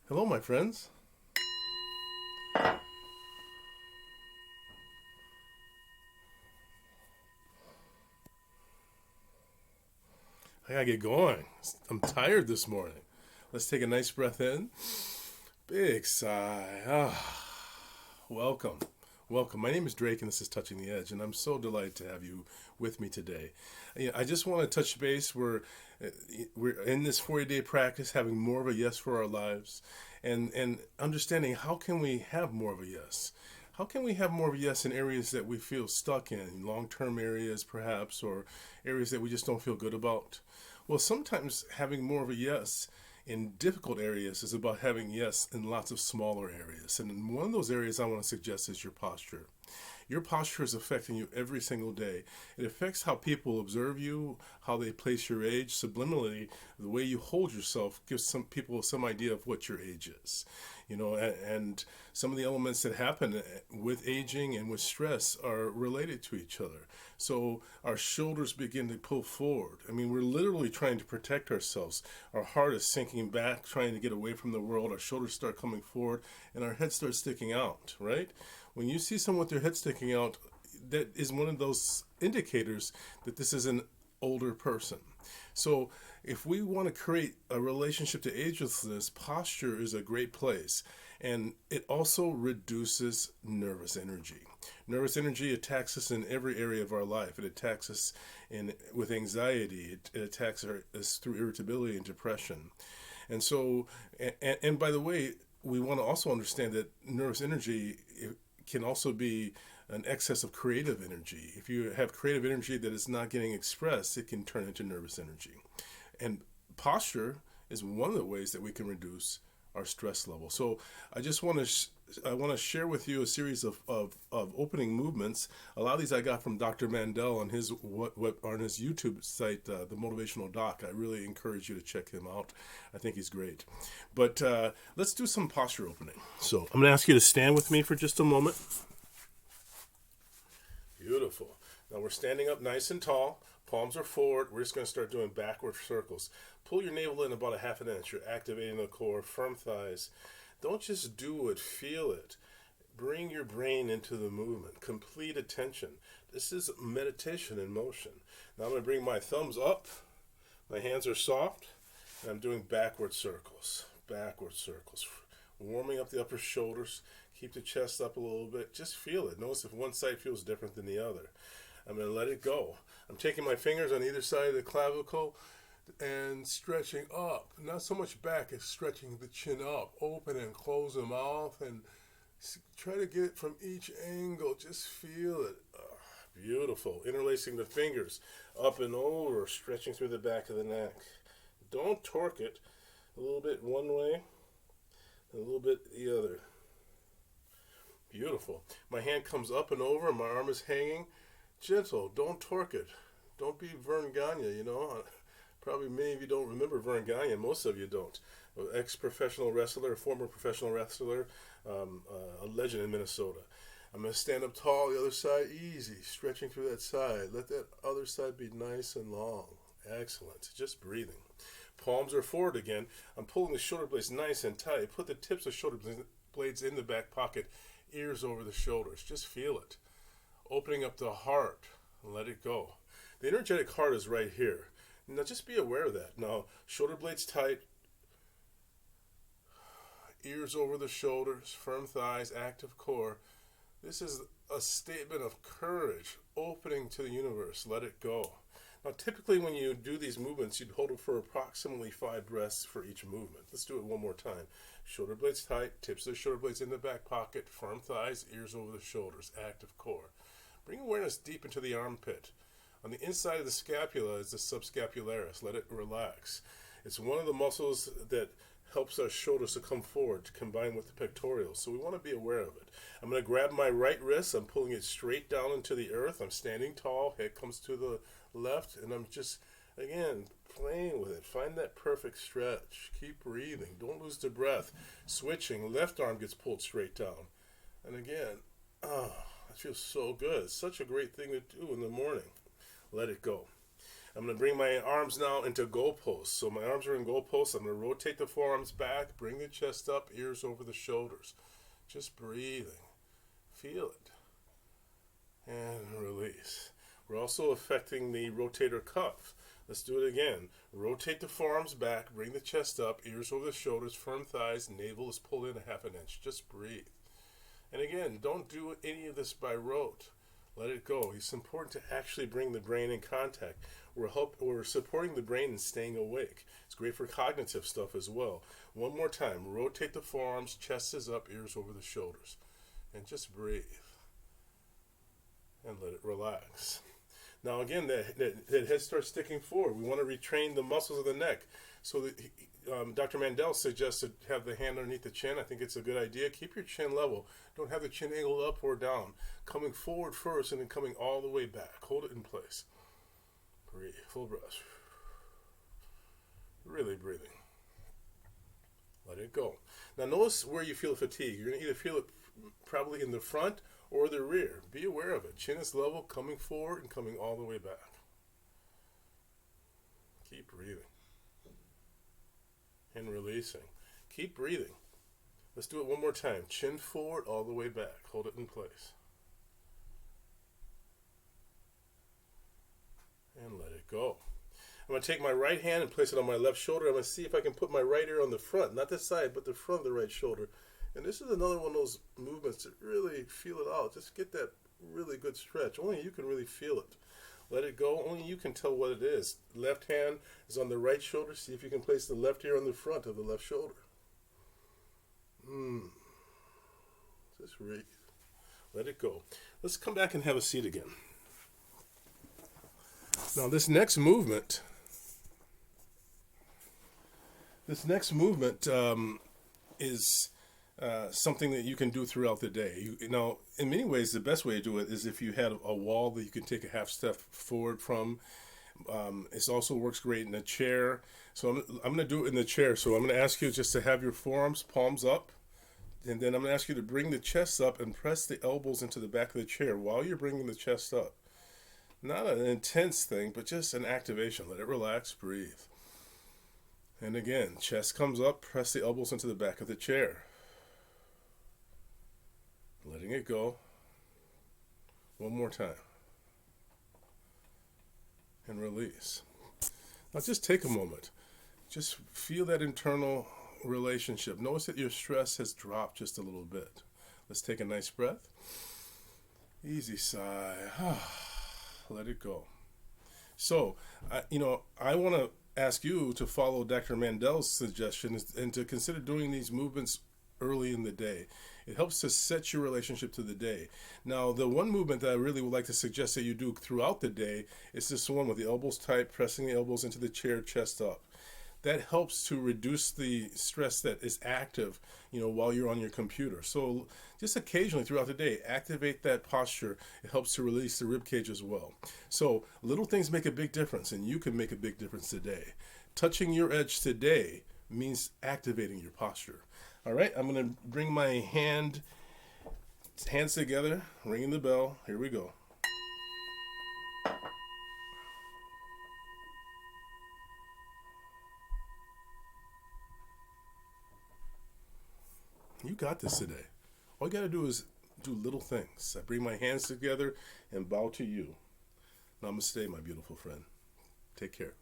Hello, my friends. I gotta get going. I'm tired this morning. Let's take a nice breath in. Big sigh. Welcome. Welcome. My name is Drake, and this is Touching the Edge, and I'm so delighted to have you with me today. I just want to touch base. We're in this 40-day practice, having more of a yes for our lives, and understanding how can we have more of a yes. How can we have more of a yes in areas that we feel stuck in, long-term areas perhaps, or areas that we just don't feel good about? Well, sometimes having more of a yes in difficult areas is about having yes in lots of smaller areas. And one of those areas I want to suggest is your posture. Your posture is affecting you every single day. It affects how people observe you, how they place your age. Subliminally, the way you hold yourself gives some people some idea of what your age is. And some of the elements that happen with aging and with stress are related to each other. So our shoulders begin to pull forward. I mean, we're literally trying to protect ourselves. Our heart is sinking back, trying to get away from the world. Our shoulders start coming forward, and our head starts sticking out, right? When you see someone with their head sticking out, that is one of those indicators that this is an older person. So, if we want to create a relationship to agelessness, posture is a great place. And it also reduces nervous energy. Nervous energy attacks us in every area of our life. It attacks us with anxiety. It attacks us through irritability and depression. And so, and by the way, we want to also understand that nervous energy can also be an excess of creative energy. If you have creative energy that is not getting expressed, it can turn into nervous energy. And posture is one of the ways that we can reduce our stress level. So I just want to I want to share with you a series of opening movements. A lot of these I got from Dr. Mandel on his on his YouTube site, the Motivational Doc. I really encourage you to check him out. I think he's great. But let's do some posture opening. So I'm going to ask you to stand with me for just a moment. Beautiful. Now we're standing up nice and tall. Palms are forward. We're just going to start doing backward circles. Pull your navel in about a half an inch. You're activating the core, firm thighs. Don't just do it, feel it. Bring your brain into the movement. Complete attention. This is meditation in motion. Now I'm going to bring my thumbs up. My hands are soft. And I'm doing backward circles. Backward circles. Warming up the upper shoulders. Keep the chest up a little bit. Just feel it. Notice if one side feels different than the other. I'm going to let it go. I'm taking my fingers on either side of the clavicle and stretching up. Not so much back as stretching the chin up. Open and close the mouth and try to get it from each angle. Just feel it. Beautiful. Interlacing the fingers up and over, stretching through the back of the neck. Don't torque it. A little bit one way, a little bit the other. Beautiful. My hand comes up and over, my arm is hanging. Gentle. Don't torque it. Don't be Vern Gagne, Probably many of you don't remember Vern Gagne. Most of you don't. Ex-professional wrestler, former professional wrestler, a legend in Minnesota. I'm going to stand up tall, the other side easy, stretching through that side. Let that other side be nice and long. Excellent. Just breathing. Palms are forward again. I'm pulling the shoulder blades nice and tight. Put the tips of shoulder blades in the back pocket, ears over the shoulders. Just feel it. Opening up the heart. Let it go. The energetic heart is right here. Now just be aware of that. Now, shoulder blades tight, ears over the shoulders, firm thighs, active core. This is a statement of courage, opening to the universe. Let it go. Now, typically when you do these movements, you'd hold it for approximately 5 breaths for each movement. Let's do it one more time. Shoulder blades tight, tips of the shoulder blades in the back pocket, firm thighs, ears over the shoulders, active core. Bring awareness deep into the armpit. On the inside of the scapula is the subscapularis. Let it relax. It's one of the muscles that helps our shoulders to come forward to combine with the pectorals. So we want to be aware of it. I'm going to grab my right wrist. I'm pulling it straight down into the earth. I'm standing tall. Head comes to the left. And I'm just, again, playing with it. Find that perfect stretch. Keep breathing. Don't lose the breath. Switching. Left arm gets pulled straight down. And again, that feels so good. It's such a great thing to do in the morning. Let it go. I'm going to bring my arms now into goalposts. So my arms are in goalposts. I'm going to rotate the forearms back, bring the chest up, ears over the shoulders. Just breathing. Feel it. And release. We're also affecting the rotator cuff. Let's do it again. Rotate the forearms back, bring the chest up, ears over the shoulders, firm thighs, navel is pulled in a half an inch. Just breathe. And again, don't do any of this by rote. Let it go. It's important to actually bring the brain in contact. We're supporting the brain in staying awake. It's great for cognitive stuff as well. One more time. Rotate the forearms, chest is up, ears over the shoulders. And just breathe. And let it relax. Now again, that head starts sticking forward. We want to retrain the muscles of the neck. So Dr. Mandel suggests to have the hand underneath the chin. I think it's a good idea. Keep your chin level. Don't have the chin angled up or down. Coming forward first and then coming all the way back. Hold it in place. Breathe. Full breath. Really breathing. Let it go. Now notice where you feel fatigue. You're going to either feel it probably in the front or the rear. Be aware of it. Chin is level, coming forward and coming all the way back. Keep breathing. And releasing. Keep breathing. Let's do it one more time. Chin forward, all the way back. Hold it in place. And let it go. I'm going to take my right hand and place it on my left shoulder. I'm going to see if I can put my right ear on the front. Not the side, but the front of the right shoulder. And this is another one of those movements that really feel it out. Just get that really good stretch. Only you can really feel it. Let it go. Only you can tell what it is. Left hand is on the right shoulder. See if you can place the left ear on the front of the left shoulder. Just breathe. Let it go. Let's come back and have a seat again. Now this next movement is something that you can do throughout the day. Now, in many ways, the best way to do it is if you had a wall that you can take a half step forward from. It also works great in a chair. So I'm going to do it in the chair. So I'm going to ask you just to have your forearms, palms up. And then I'm going to ask you to bring the chest up and press the elbows into the back of the chair while you're bringing the chest up. Not an intense thing, but just an activation. Let it relax, breathe. And again, chest comes up, press the elbows into the back of the chair. Letting it go. One more time. And release. Now just take a moment. Just feel that internal relationship. Notice that your stress has dropped just a little bit. Let's take a nice breath. Easy sigh. Let it go. So, I want to ask you to follow Dr. Mandel's suggestion and to consider doing these movements early in the day. It helps to set your relationship to the day. Now, the one movement that I really would like to suggest that you do throughout the day is this one with the elbows tight, pressing the elbows into the chair, chest up. That helps to reduce the stress that is active, while you're on your computer. So just occasionally throughout the day, activate that posture. It helps to release the rib cage as well. So little things make a big difference, and you can make a big difference today. Touching your edge today means activating your posture. All right, I'm going to bring my hands together, ringing the bell. Here we go. You got this today. All you got to do is do little things. I bring my hands together and bow to you. Namaste, my beautiful friend. Take care.